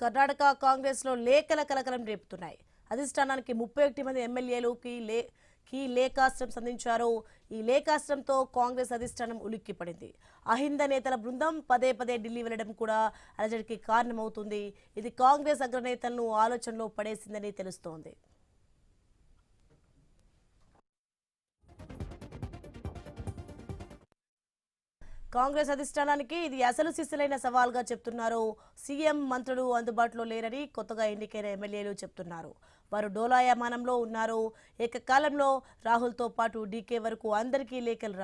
కర్ణాటక కాంగ్రెస్ లో లేఖల కలకలం రేపుతున్నాయి. అధిష్టానానికి 31 మంది ఎమ్మెల్యేలు లేఖాస్త్రం సంధించారు. ఈ లేఖాస్త్రంతో కాంగ్రెస్ అధిష్టానం ఉలిక్కిపడింది. అహింద నేతల బృందం పదే పదే ఢిల్లీ వెళ్లడం కూడా అలజడికి కారణమవుతుంది. ఇది కాంగ్రెస్ అగ్రనేతలను ఆలోచనలో పడేసిందని తెలుస్తోంది. కాంగ్రెస్ అధిష్టానానికి ఇది అసలు సిసలైన సవాల్గా చెప్తున్నారు. సీఎం మంత్రులు అందుబాటులో లేరని కొత్తగా ఎన్నికైన ఎమ్మెల్యేలు చెప్తున్నారు. వారు డోలాయమానంలో ఉన్నారు. ఏకకాలంలో రాహుల్తో పాటు డీకే వరకు అందరికీ లేఖలు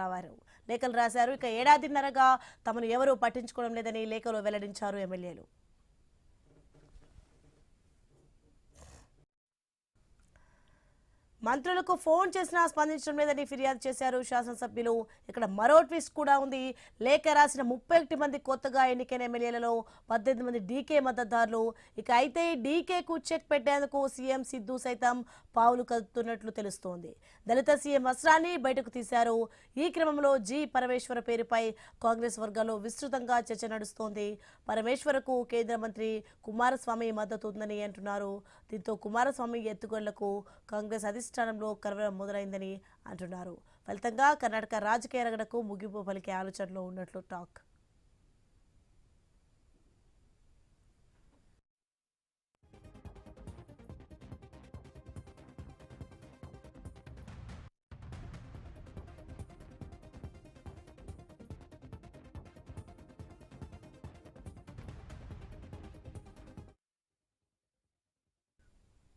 రాశారు. ఇక ఏడాదిన్నరగా తమను ఎవరూ పట్టించుకోవడం లేదని లేఖలో వెల్లడించారు ఎమ్మెల్యేలు. మంత్రులకు ఫోన్ చేసినా స్పందించడం లేదని ఫిర్యాదు చేశారు శాసనసభ్యులు. ఇక్కడ మరో ట్విస్ట్ కూడా ఉంది. లేఖ రాసిన 31 మంది కొత్తగా ఎన్నికైన ఎమ్మెల్యేలలో 18 మంది డీకే మద్దతుదారులు. ఇక అయితే డీకేకు చెక్ పెట్టేందుకు సీఎం సిద్ధు సైతం పావులు కదుపుతున్నట్లు తెలుస్తోంది. దళిత సీఎం వస్త్రాన్ని బయటకు తీశారు. ఈ క్రమంలో పరమేశ్వర పేరుపై కాంగ్రెస్ వర్గాల్లో విస్తృతంగా చర్చ నడుస్తోంది. పరమేశ్వరకు కేంద్ర మంత్రి కుమారస్వామి మద్దతు ఉందని అంటున్నారు. దీంతో కుమారస్వామి ఎత్తుగడలకు కాంగ్రెస్ అధిష్టానంలో కలవరం మొదలైందని అంటున్నారు. ఫలితంగా కర్ణాటక రాజకీయ రగడకు ముగింపు పలికే ఆలోచనలో ఉన్నట్లు టాక్.